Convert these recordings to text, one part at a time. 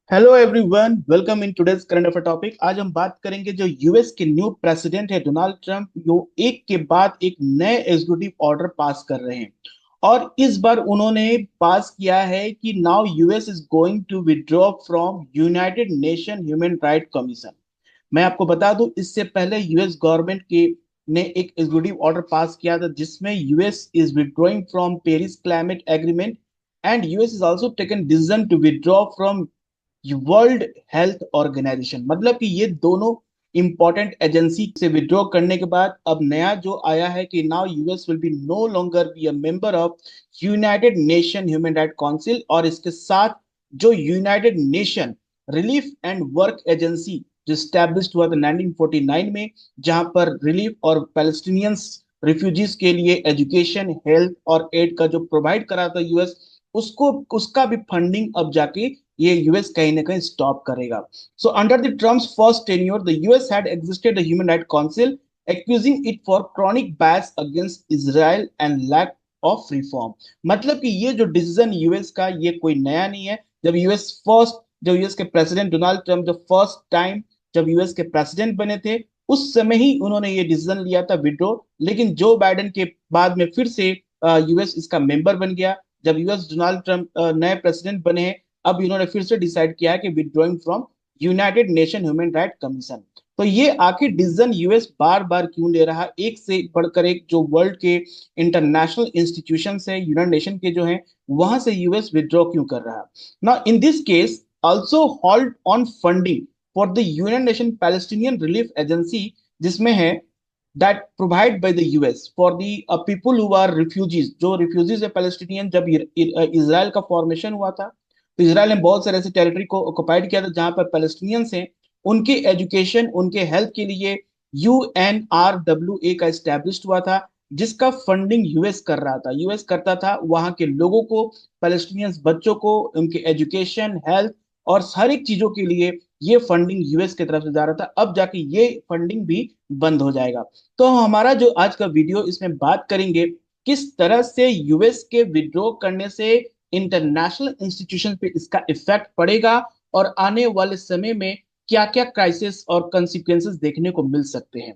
Hello everyone, welcome in today's current affair topic. आज हम बात करेंगे जो यूएस के न्यू प्रेसिडेंट है डोनाल्ड ट्रंप, जो एक के बाद एक नए एग्जीक्यूटिव ऑर्डर पास कर रहे हैं। और इस बार उन्होंने पास किया है कि now US is going to withdraw from United Nation human right commission. मैं आपको बता दूं, इससे पहले यूएस गवर्नमेंट के ने एक एग्जीक्यूटिव ऑर्डर पास किया था जिसमें US is withdrawing from Paris climate agreement and US is also taken decision to withdraw from World health Organization. मतलब कि ये दोनों इंपॉर्टेंट एजेंसी से विड्रॉ करने के बाद अब नया जो आया है कि now US will be no longer be a member of United Nation human right council. और इसके साथ जो United nation relief and work agency जो स्टैब्लिश्ड हुआ था 1949 में, जहां पर रिलीफ और पैलेस्टीनियंस रिफ्यूजीज के लिए एजुकेशन, हेल्थ और एड का जो प्रोवाइड करा था यूएस, उसको उसका भी फंडिंग अब जाके ये यूएस कहीं ना कहीं स्टॉप करेगा। So under the Trump's first tenure the US had existed the human right council accusing it for chronic bias against Israel and lack of reform. मतलब कि ये जो डिसीजन यूएस का, ये कोई नया नहीं है। जब यूएस के प्रेसिडेंट डोनाल्ड ट्रंप जब फर्स्ट टाइम जब यूएस के प्रेसिडेंट बने थे, उस समय ही उन्होंने ये डिसीजन लिया था विड्रॉ। लेकिन जो बाइडेन के बाद में फिर से यूएस इसका मेंबर बन गया। जब यूएस डोनाल्ड ट्रंप नए प्रेसिडेंट बने हैं, अब इन्होंने फिर से डिसाइड किया है कि withdrawing from United Nation human right commission. तो ये आखिर डिसीजन यूएस बार बार क्यों ले रहा है? एक से बढ़कर एक जो वर्ल्ड के इंटरनेशनल इंस्टीट्यूशन है, यूनाइटेड नेशन के जो हैं, वहां से यूएस विड्रॉ क्यों कर रहा है? Now in this case also hold on funding for the United nation Palestinian relief agency, जिसमें है that provide by the US for the people who are refugees। जो refugees है पैलेस्टीनियन, जब इसराइल का फॉर्मेशन हुआ था तो इसराइल ने बहुत सारे ऐसे टेरिटरी को ऑक्युपाइड किया था जहां पर पैलेस्टीनियंस हैं। उनके एजुकेशन, उनके हेल्थ के लिए UNRWA का स्टैब्लिश हुआ था, जिसका फंडिंग यूएस कर रहा था। यूएस करता था वहां के लोगों को, पैलेस्टीनियंस बच्चों को, उनके एजुकेशन, हेल्थ और हर एक चीजों के लिए ये फंडिंग यूएस की तरफ से जा रहा था। अब जाके ये फंडिंग भी बंद हो जाएगा। तो हमारा जो आज का वीडियो, इसमें बात करेंगे किस तरह से यूएस के विड्रॉ करने से इंटरनेशनल इंस्टीट्यूशन पे इसका इफेक्ट पड़ेगा और आने वाले समय में क्या क्या क्राइसिस और कंसिक्वेंसेस देखने को मिल सकते हैं।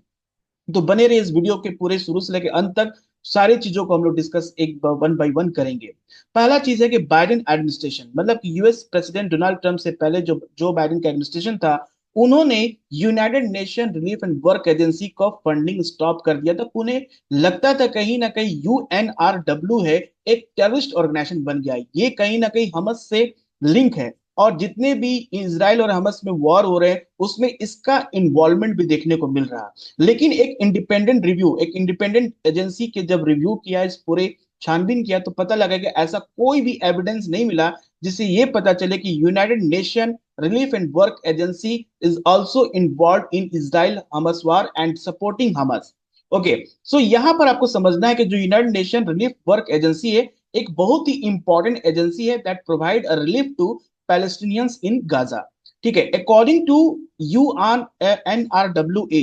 तो बने रहिए इस वीडियो के पूरे शुरू से लेकर अंत तक। सारी चीजों को हम लोग डिस्कस एक वन बाय वन करेंगे। पहला चीज है कि बाइडेन एडमिनिस्ट्रेशन, मतलब कि यूएस प्रेसिडेंट डोनाल्ड ट्रंप से पहले जो बाइडेन का एडमिनिस्ट्रेशन था, उन्होंने United nation relief and work agency का फंडिंग स्टॉप कर दिया था। उन्हें लगता था कहीं ना कहीं यूएनआरडब्ल्यू है एक टेररिस्ट ऑर्गेनाइजेशन बन गया है, ये कहीं ना कहीं हमस से लिंक है। और जितने भी इसराइल और हमस में वॉर हो रहे हैं, उसमें इसका इन्वॉल्वमेंट भी देखने को मिल रहा है। लेकिन एक इंडिपेंडेंट एजेंसी के जब रिव्यू किया, इस पूरे छानबीन किया, तो पता लगा कि ऐसा कोई भी एविडेंस नहीं मिला जिससे ये पता चले कि united nation relief and work agency is also involve in Israel Hamas war and supporting Hamas. Okay, so यहां पर आपको समझना है कि जो United nation relief work agency है, एक बहुत ही इंपॉर्टेंट एजेंसी है that provide a relief to Palestinians in Gaza. ठीक है, अकॉर्डिंग टू UNRWA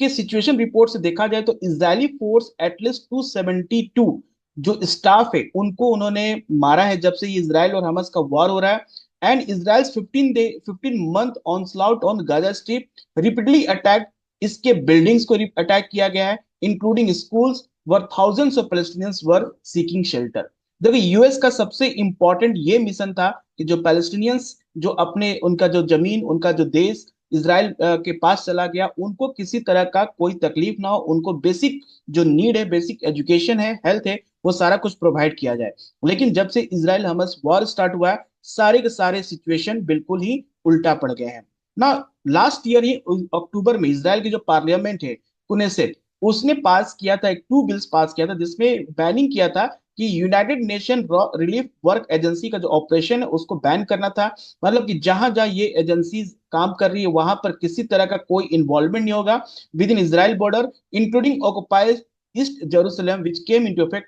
के सिचुएशन रिपोर्ट से देखा जाए तो इजरायली फोर्स एटलीस्ट 272 जो स्टाफ है उनको उन्होंने मारा है जब से ये इजराइल और हमास का वॉर हो रहा है। And Israel 15 month onslaught on Gaza strip repeatedly attack, इसके बिल्डिंग्स को अटैक किया गया है, including schools were thousands of Palestinians were seeking shelter. देखिए, यूएस का सबसे इंपॉर्टेंट ये मिशन था कि जो पैलेस्टीनियंस जो अपने उनका जो जमीन, उनका जो देश इसराइल के पास चला गया, उनको किसी तरह का कोई तकलीफ ना हो, उनको बेसिक जो नीड है, बेसिक एजुकेशन है, हेल्थ है, वो सारा कुछ प्रोवाइड किया जाए। लेकिन जब से इसराइल हमास वॉर स्टार्ट हुआ है, सारे के सारे सिचुएशन बिल्कुल ही उल्टा पड़ गए हैं ना। लास्ट ईयर ही अक्टूबर में इसराइल की जो पार्लियामेंट है, कुनेसेट, उसने पास किया था, एक 2 बिल्स पास किया था जिसमें बैनिंग किया था कि united nation relief work agency का जो ऑपरेशन है उसको बैन करना था। मतलब कि जहां जहां ये एजेंसी काम कर रही है वहां पर किसी तरह का कोई इन्वॉल्वमेंट नहीं होगा with in Israel border, including occupied East Jerusalem which came into effect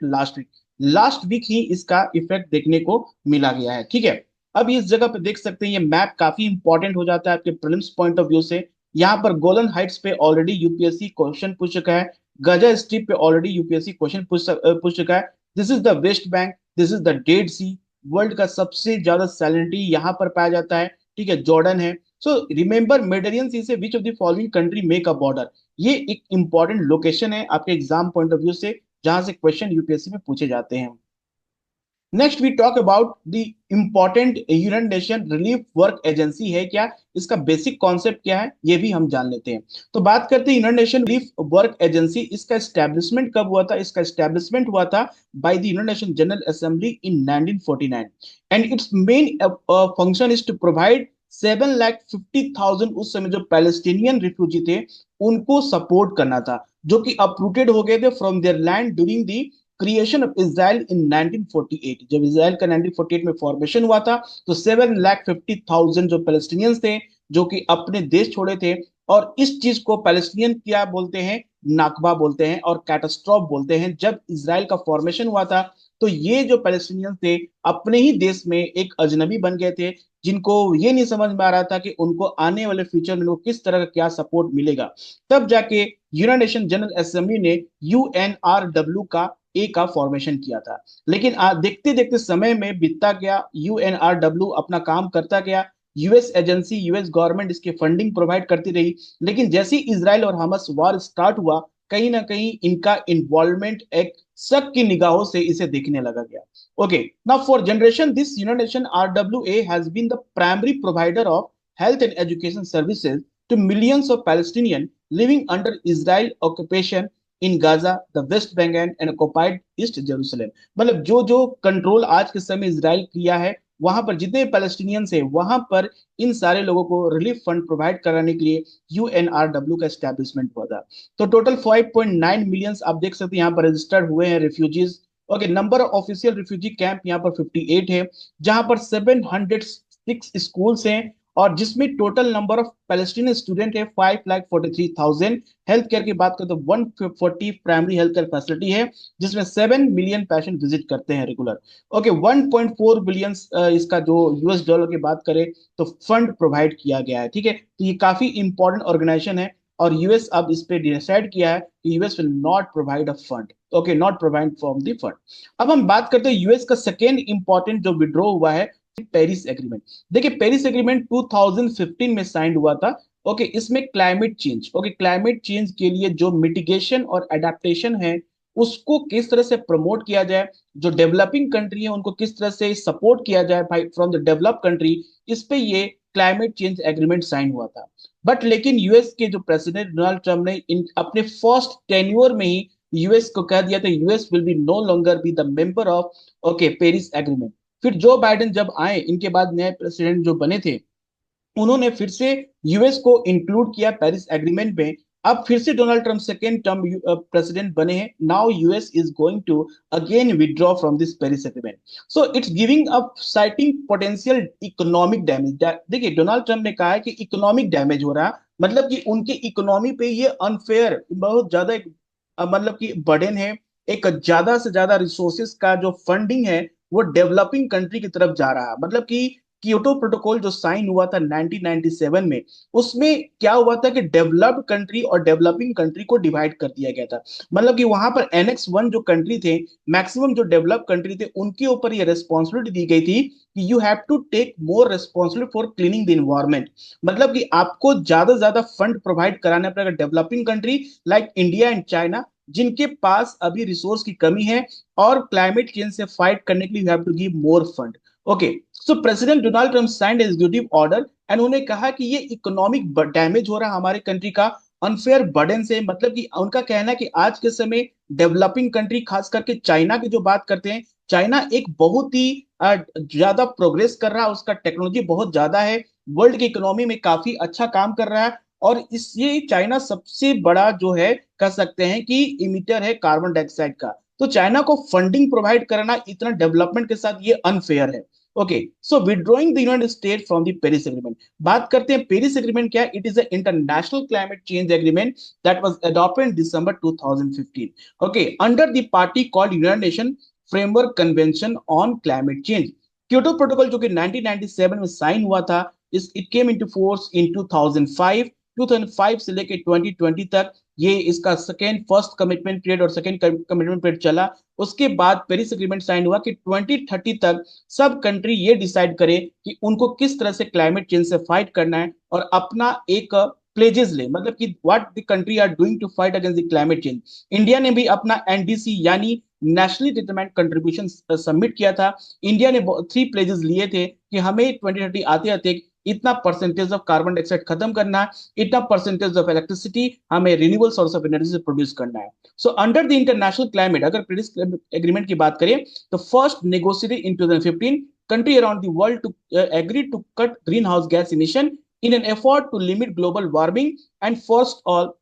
last week ही इसका इफेक्ट देखने को मिला गया है। ठीक है, अब इस जगह पे देख सकते हैं, ये मैप काफी इंपॉर्टेंट हो जाता है आपके प्रीलिम्स पॉइंट ऑफ व्यू से। यहाँ पर गोलन हाइट्स पे ऑलरेडी यूपीएससी क्वेश्चन पूछ चुका है, गजा स्ट्रिप पे ऑलरेडी यूपीएससी क्वेश्चन पूछ चुका है। This is the West Bank, this is the Dead Sea. World का सबसे ज्यादा सैलिनिटी यहाँ पर पाया जाता है। ठीक है, जॉर्डन है। सो रिमेंबर मेडिटेरेनियन सी से which of the following country make a border. ये एक इंपॉर्टेंट लोकेशन है आपके एग्जाम पॉइंट ऑफ व्यू से, जहां से क्वेश्चन यूपीएससी में पूछे जाते हैं। Next we talk about the important United nation relief work agency है क्या, इसका बेसिक कॉन्सेप्ट क्या है, ये भी हम जान लेते हैं। तो बात करते हैं United nation relief work Agency. इसका एस्टेब्लिशमेंट कब हुआ था? इसका एस्टेब्लिशमेंट हुआ था by the United Nation General Assembly in 1949 and it's main function is to provide 7,50,000 उस समय जो पैलेस्टीनियन रिफ्यूजी थे उनको सपोर्ट करना था, जो कि अपरूटेड हो गए थे from their land during the creation of Israel in 1948। जब इजराइल का 1948 में फॉर्मेशन हुआ था तो 7,50,000 जो पैलेस्टीनियंस थे जो कि अपने देश छोड़े थे, और इस चीज को पैलेस्टीनियन क्या बोलते हैं, नाकबा बोलते हैं और कैटास्ट्रॉफ बोलते हैं। जब इजराइल का फॉर्मेशन हुआ था तो ये जो पैलेस्टीनियंस थे अपने ही देश में एक अजनबी बन गए थे, जिनको ये नहीं समझ में आ रहा था कि उनको आने वाले फ्यूचर में उनको किस तरह का क्या सपोर्ट मिलेगा। तब जाके यूनाइटेड नेशन जनरल असेंबली ने यूएनआरडब्ल्यू का ए का फॉर्मेशन किया था। लेकिन देखते देखते समय में बीतता गया, यूएनआरडब्ल्यू अपना काम करता गया, यूएस एजेंसी, यूएस गवर्नमेंट इसके फंडिंग प्रोवाइड करती रही। लेकिन जैसे ही इजराइल और हमास वार स्टार्ट हुआ, कहीं ना कहीं इनका इन्वॉल्वमेंट एक शक की निगाहों से इसे देखने लगा गया। Okay, now for generation this United Nation RWA has been the primary provider of health and education services to millions of Palestinian living under Israel occupation in Gaza, the West Bank and occupied East Jerusalem. मतलब जो जो control आज के समय Israel किया है, वहां पर जितने पैलेस्टीनियंस है वहां पर इन सारे लोगों को रिलीफ फंड प्रोवाइड कराने के लिए यूएनआरडब्ल्यू का एस्टेब्लिशमेंट हुआ था। तो टोटल 5.9 मिलियन आप देख सकते हैं यहाँ पर रजिस्टर्ड हुए हैं refugees. Okay, number of official refugee camp यहाँ पर 58 है, जहां पर 706 स्कूल्स हैं, और जिसमें total number of Palestinian student है 5,43,000। हेल्थ केयर की बात करें तो 140 प्राइमरी हेल्थ केयर फैसिलिटी है, जिसमें 7 मिलियन पेशेंट विजिट करते हैं रेगुलर। ओके, 1.4 बिलियन इसका जो यूएस डॉलर की बात करें तो फंड प्रोवाइड किया गया है। ठीक है, तो ये काफी इंपॉर्टेंट ऑर्गेनाइजेशन है, और यूएस अब इस पे डिसाइड किया है कि US will not provide a fund. Okay, not provide from the fund. अब हम बात करते हैं यूएस का सेकेंड इंपॉर्टेंट जो विड्रॉ हुआ है, पेरिस एग्रीमेंट। देखिए, पेरिस एग्रीमेंट 2015 में साइन हुआ था। ओके, इसमें climate change, okay, climate change के लिए जो मिटिगेशन और एडेप्टेशन है उसको किस तरह से प्रमोट किया जाए, जो डेवलपिंग कंट्री है उनको किस तरह से सपोर्ट किया जाए भाई फ्रॉम द डेवलप कंट्री, इस पे ये क्लाइमेट चेंज एग्रीमेंट साइन हुआ था। बट लेकिन यूएस के जो प्रेसिडेंट डोनाल्ड ट्रम्प ने इन अपने फर्स्ट टेन्योर में ही यूएस को कह दिया था US will be no longer be the member of okay Paris agreement. फिर जो बाइडेन जब आए, इनके बाद नए प्रेसिडेंट जो बने थे, उन्होंने फिर से यूएस को इंक्लूड किया पेरिस एग्रीमेंट में। अब फिर से Donald Trump second term president बने हैं। Now US is going to again withdraw from this Paris agreement. So it's giving up citing potential economic damage. देखिए, डोनाल्ड ट्रम्प ने कहा है कि इकोनॉमिक डैमेज हो रहा, मतलब कि उनकी इकोनॉमी पे ये अनफेयर बहुत ज्यादा मतलब कि बर्डन है। एक ज्यादा से ज्यादा रिसोर्सेज का जो फंडिंग है वो डेवलपिंग कंट्री की तरफ जा रहा है। मतलब कि कियोटो प्रोटोकॉल जो साइन हुआ था 1997 में, उसमें क्या हुआ था कि डेवलप्ड कंट्री और डेवलपिंग कंट्री को डिवाइड कर दिया गया था। मतलब कि वहां पर एनेक्स 1 जो कंट्री थे, मैक्सिमम जो डेवलप कंट्री थे, उनके ऊपर ये रेस्पॉन्सिबिलिटी दी गई थी कि you have to take more responsibility for cleaning the environment. मतलब कि आपको ज्यादा से ज्यादा फंड प्रोवाइड कराना पड़ेगा developing country like India and China, जिनके पास अभी रिसोर्स की कमी है, और क्लाइमेट चेंज से फाइट करने के लिए you have to give more fund. Okay, so President Donald Trump signed executive order and उन्होंने कहा कि ये इकोनॉमिक डैमेज हो रहा है हमारे कंट्री का अनफेयर बर्डन से। मतलब कि उनका कहना है कि आज के समय डेवलपिंग कंट्री, खास करके चाइना की जो बात करते हैं, चाइना एक बहुत ही ज्यादा प्रोग्रेस कर रहा है, उसका टेक्नोलॉजी बहुत ज्यादा है, वर्ल्ड की इकोनॉमी में काफी अच्छा काम कर रहा है, और इस ये चाइना सबसे बड़ा जो है कह सकते हैं कि इमिटर है कार्बन डाइऑक्साइड का। तो चाइना को फंडिंग प्रोवाइड करना इतना डेवलपमेंट के साथ ये अनफेयर है। Okay, so withdrawing the United state from the Paris agreement. बात करते हैं पेरिस एग्रीमेंट क्या है। It is a international climate change agreement that was adopted in December 2015। Okay, under the party called United nation framework convention on climate change. Kyoto protocol जो कि 1997 में sign हुआ था, इस it came into force in 2005 2005 से लेके 2020 तक ये इसका फर्स्ट कमिटमेंट पीरियड और सेकेंड कमिटमेंट पीरियड चला। उसके बाद पेरिस एग्रीमेंट साइन हुआ कि 2030 तक सब कंट्री ये डिसाइड करे कि उनको किस तरह से क्लाइमेट चेंज से फाइट करना है और अपना एक प्लेजेस ले, मतलब कि what the country are doing to fight against the climate change. India ने भी अपना एनडीसी यानी नेशनली डिटरमाइंड कंट्रीब्यूशन सबमिट किया था। इंडिया ने 3 प्लेजेस लिए थे कि हमें 2030 आते आते इतना परसेंटेज ऑफ कार्बन डाइऑक्साइड खत्म करना है, इतना परसेंटेज ऑफ इलेक्ट्रिसिटी हमें रिन्यूएबल सोर्स ऑफ एनर्जी से प्रोड्यूस करना है। सो अंडर द इंटरनेशनल क्लाइमेट, अगर पेरिस एग्रीमेंट की बात करें तो first negotiated in 2015, country around the world to agree to cut greenhouse gas emission in an effort to limit global warming and first all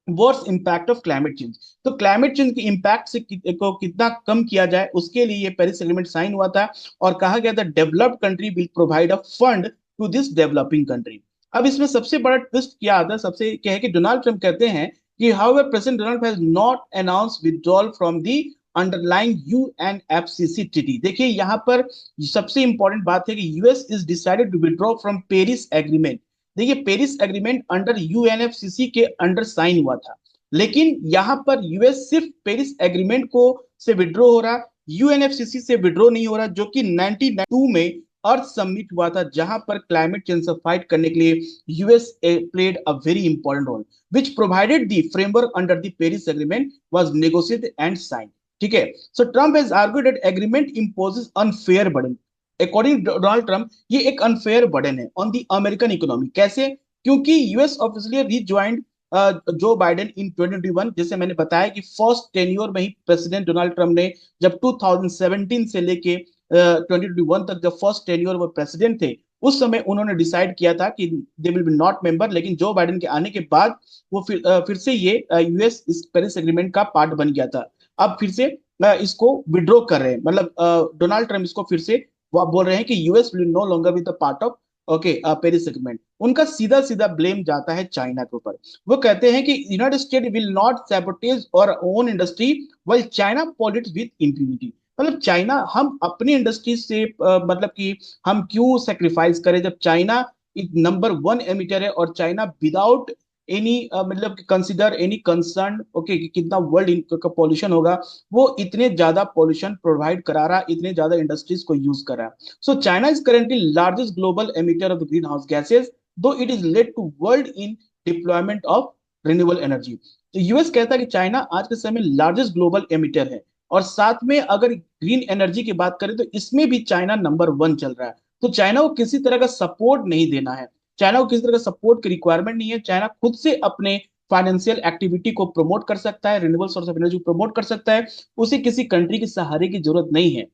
worse impact of climate change. तो climate change के impact से को कितना कम किया जाए उसके लिए ये पेरिस एग्रीमेंट साइन हुआ था और कहा गया था developed country will provide a fund to this developing country. अब इसमें सबसे बड़ा ट्विस्ट क्या आता है, सबसे क्या है कि डोनाल्ड ट्रंप कहते हैं कि however President Donald has not announce withdrawal from the underlying UNFCC treaty. देखिए यहाँ पर सबसे इंपॉर्टेंट बात है कि US is decided to withdraw from Paris agreement. देखिए पेरिस एग्रीमेंट अंडर यूएनएफसीसी के अंडर साइन हुआ था, लेकिन यहां पर यूएस सिर्फ पेरिस एग्रीमेंट को से विड्रॉ हो रहा, यूएनएफसीसी से विड्रॉ नहीं हो रहा, जो कि 1992 में अर्थ समिट हुआ था जहां पर क्लाइमेट चेंज से फाइट करने के लिए US played a very important role which provided the framework under the Paris agreement was negotiated and sign. ठीक है, so Trump has argued that agreement imposes unfair burden. According Donald Trump ये एक unfair burden है on the American economy. कैसे? क्योंकि US officially रीज्वाइंड Joe Biden इन 2021, जैसे मैंने बताया कि फर्स्ट टेन्योर में ही प्रेसिडेंट डोनाल्ड ट्रंप ने जब 2017 से लेके 2021 तक जब फर्स्ट टेन्योर वो प्रेसिडेंट थे, उस समय उन्होंने डिसाइड किया था कि they will be not member. लेकिन जो बाइडेन के आने के बाद वो फिर से ये यूएस इस पेरिस एग्रीमेंट का पार्ट बन गया था। अब फिर से इसको विड्रॉ कर रहे हैं, मतलब डोनाल्ड ट्रंप इसको फिर से वो आप बोल रहे हैं कि US will no longer with the part of okay Paris agreement. उनका सीधा सीधा ब्लेम जाता है चाइना के ऊपर। वो कहते हैं कि United State will not sabotage our own industry while China politics with impunity. मतलब चाइना, हम अपनी इंडस्ट्री से मतलब कि हम क्यों सेक्रीफाइस करें जब चाइना नंबर 1 एमिटर है और चाइना विदाउट एनी मतलब कंसिडर एनी कंसर्न ओके कि कितना वर्ल्ड का पॉल्यूशन होगा, वो इतने ज्यादा पॉल्यूशन प्रोवाइड करा रहा, इतने ज्यादा इंडस्ट्रीज को यूज कर रहा है। So China is currently largest global emitter of the green house gases, though it is led to world in deployment of renewable energy. तो यूएस कहता है कि चाइना आज के समय लार्जेस्ट ग्लोबल एमिटर है और साथ में अगर ग्रीन एनर्जी की बात करें तो इसमें भी चाइना नंबर 1 चल रहा है। तो चाइना को किसी तरह का सपोर्ट नहीं देना है, चाइना को किसी तरह का सपोर्ट की रिक्वायरमेंट नहीं है। चाइना खुद से अपने फाइनेंशियल एक्टिविटी को प्रमोट कर सकता है, रिन्यूएबल सोर्स ऑफ एनर्जी को प्रमोट कर सकता है, उसे किसी कंट्री के सहारे की जरूरत नहीं है।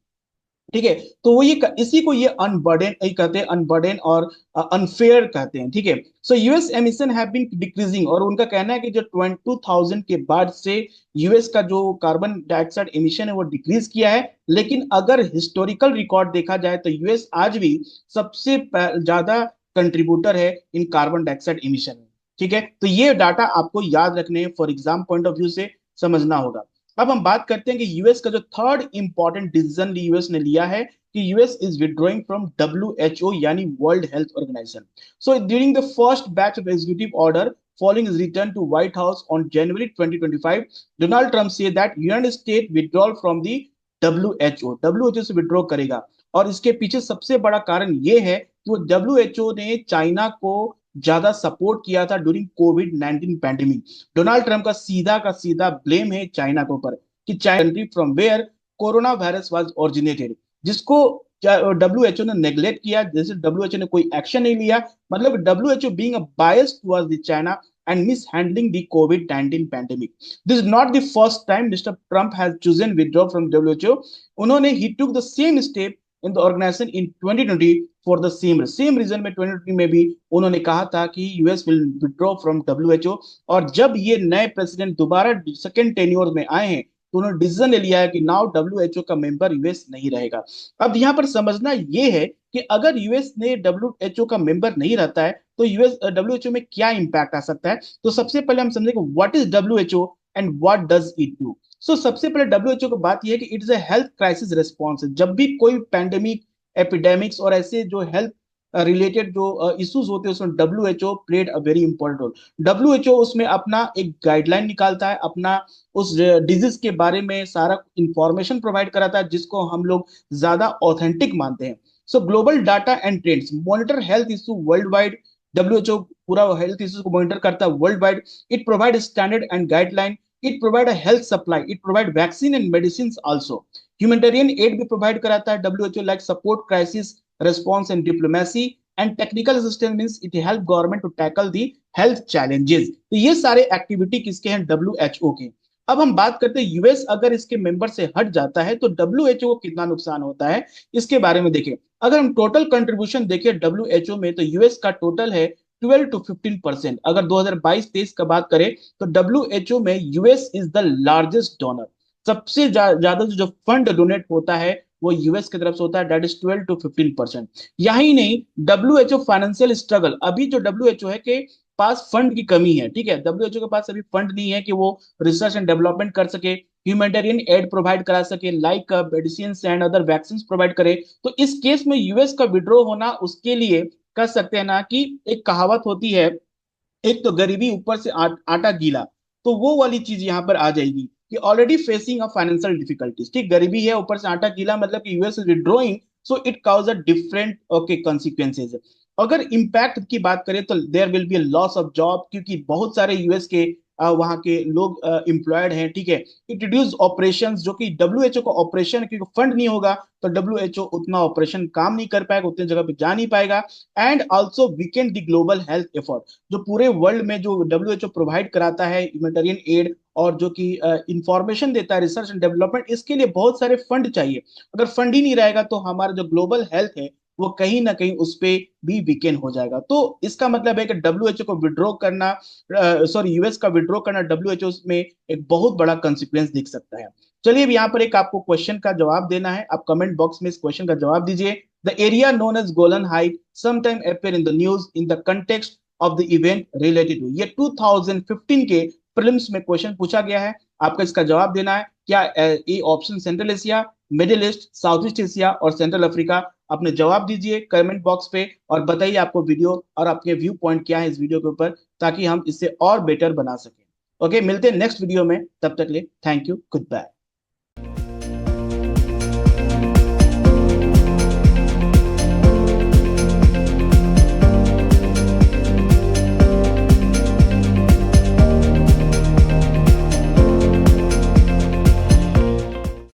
ठीक है, तो वो ये इसी को ये अनबर्डन कहते हैं, अनबर्डन और अनफेयर कहते हैं। ठीक है, so US emission have been decreasing और उनका कहना है कि जो 2000 के बाद से यूएस का जो कार्बन डाइऑक्साइड एमिशन है वो डिक्रीज किया है। लेकिन अगर हिस्टोरिकल रिकॉर्ड देखा जाए तो यूएस आज भी सबसे ज्यादा कंट्रीब्यूटर है इन कार्बन डाइऑक्साइड एमिशन में। ठीक है, तो ये डाटा आपको याद रखने for exam point of view से समझना होगा। अब हम बात करते हैं कि यूएस का जो थर्ड इंपॉर्टेंट डिसीजन यूएस ने लिया है कि US is withdrawing from WHO यानी world health organisation. So during the first batch of executive order following his return to White House on January 2025, Donald Trump said that United States withdrawal from the WHO, WHO से withdraw करेगा। और इसके पीछे सबसे बड़ा कारण ये है कि वो WHO ने चाइना को ज्यादा सपोर्ट किया था ड्यूरिंग कोविड-19 पैंडेमिक। डोनाल्ड ट्रंप का सीधा ब्लेम है चाइना के ऊपर कि China country from where corona virus was originated, जिसको डब्ल्यूएचओ ने नेग्लेक्ट किया, जैसे डब्ल्यूएचओ ने कोई एक्शन नहीं लिया, मतलब WHO being a bias towards the China and mishandling the COVID-19 pandemic. This is not the first time Mr. Trump has chosen withdraw from WHO. उन्होंने he took the same step in the organization in 2020 for the same reason में 2020 में भी उन्होंने कहा था कि US will withdraw from WHO। और जब ये नए प्रेसिडेंट दोबारा सेकेंड टेन्योर में आए हैं तो उन्होंने डिसीजन ले लिया है कि नाउ डब्ल्यूएचओ का मेंबर यूएस नहीं रहेगा। अब यहाँ पर समझना ये है कि अगर यूएस ने डब्ल्यूएचओ का मेंबर नहीं रहता है तो यूएस डब्ल्यूएचओ में क्या इंपैक्ट आ सकता है। तो सबसे पहले हम समझेंगे what is WHO and what does it do. So सबसे पहले डब्ल्यूएचओ की बात यह है कि it is a health crisis response. जब भी कोई पैंडेमिक, एपिडेमिक्स और ऐसे जो हेल्थ रिलेटेड जो इश्यूज होते हैं उसमें WHO played a very important role. WHO उसमें अपना एक गाइडलाइन निकालता है, अपना उस डिजीज के बारे में सारा इंफॉर्मेशन प्रोवाइड कराता है जिसको हम लोग ज्यादा ऑथेंटिक मानते हैं। सो global data and trends monitor health issue world wide. WHO पूरा हेल्थ इश्यूज को मॉनिटर करता है world wide. It provide standard and guideline. It provide health supply. It provide vaccine and medicine also. Humanitarian add भी provide कराता है WHO, like support crisis response and diplomacy and technical assistance, means it help government to tackle the health challenges। तो ये सारे activity किसके हैं? WHO के। अब हम बात करते हैं यूएस अगर इसके मेंबर से हट जाता है तो WHO को कितना नुकसान होता है, इसके बारे में देखें। अगर हम टोटल कंट्रीब्यूशन देखें WHO में तो यूएस का टोटल है 12 to 15%। अगर 2022-23 का बात करें तो WHO में US is the largest donor. सबसे ज्यादा जो फंड डोनेट होता है वो यूएस की तरफ से होता है, दैट इज 12 to 15%। यही नहीं, WHO फाइनेंशियल स्ट्रगल, अभी जो WHO है के पास फंड की कमी है, ठीक है, WHO के पास अभी फंड नहीं है कि वो रिसर्च एंड डेवलपमेंट कर सके, ह्यूमैनिटेरियन एड प्रोवाइड करा सके, like medicine and other vaccine provide करे। तो इस केस में यूएस का विड्रॉ होना उसके लिए कह सकते हैं ना कि एक कहावत होती है, एक तो गरीबी ऊपर से आटा गीला, तो वो वाली चीज यहाँ पर आ जाएगी कि already facing a financial difficulties. ठीक, गरीबी है ऊपर से आटा गीला, मतलब कि US is withdrawing, so it cause a different okay consequences. अगर इम्पैक्ट की बात करें तो there will be a loss of job, क्योंकि बहुत सारे यूएस के वहाँ के लोग एम्प्लॉयड हैं, ठीक है। इट रिड्यूस ऑपरेशन, जो कि WHO का ऑपरेशन, क्योंकि फंड नहीं होगा तो WHO उतना ऑपरेशन काम नहीं कर पाएगा, उतनी जगह पे जा नहीं पाएगा। And also Weeknd the global health effort, जो पूरे वर्ल्ड में जो WHO प्रोवाइड कराता है ह्यूमैनिटेरियन एड और जो कि इंफॉर्मेशन देता है रिसर्च एंड डेवलपमेंट, इसके लिए बहुत सारे फंड चाहिए। अगर फंड ही नहीं रहेगा तो हमारा जो ग्लोबल हेल्थ है वो कहीं ना कहीं उस पर भी वीकेंड हो जाएगा। तो इसका मतलब है कि WHO को विड्रॉ करना, सॉरी यूएस का विड्रॉ करना WHO में एक बहुत बड़ा कंसिक्वेंस दिख सकता है। चलिए अब यहाँ पर एक आपको क्वेश्चन का जवाब देना है, आप कमेंट बॉक्स में इस क्वेश्चन का जवाब दीजिए। The area known as Golan height sometime appear in the news in the context of the event related to। ये 2015 के प्रीलिम्स में क्वेश्चन पूछा गया है, आपको इसका जवाब देना है। क्या A option central Asia, middle east, south east Asia और सेंट्रल अफ्रीका? अपने जवाब दीजिए कमेंट बॉक्स पे और बताइए आपको वीडियो और आपके व्यू पॉइंट क्या है इस वीडियो के ऊपर, ताकि हम इसे और बेटर बना सकें। ओके, मिलते हैं नेक्स्ट वीडियो में, तब तक ले थैंक यू, गुड बाय।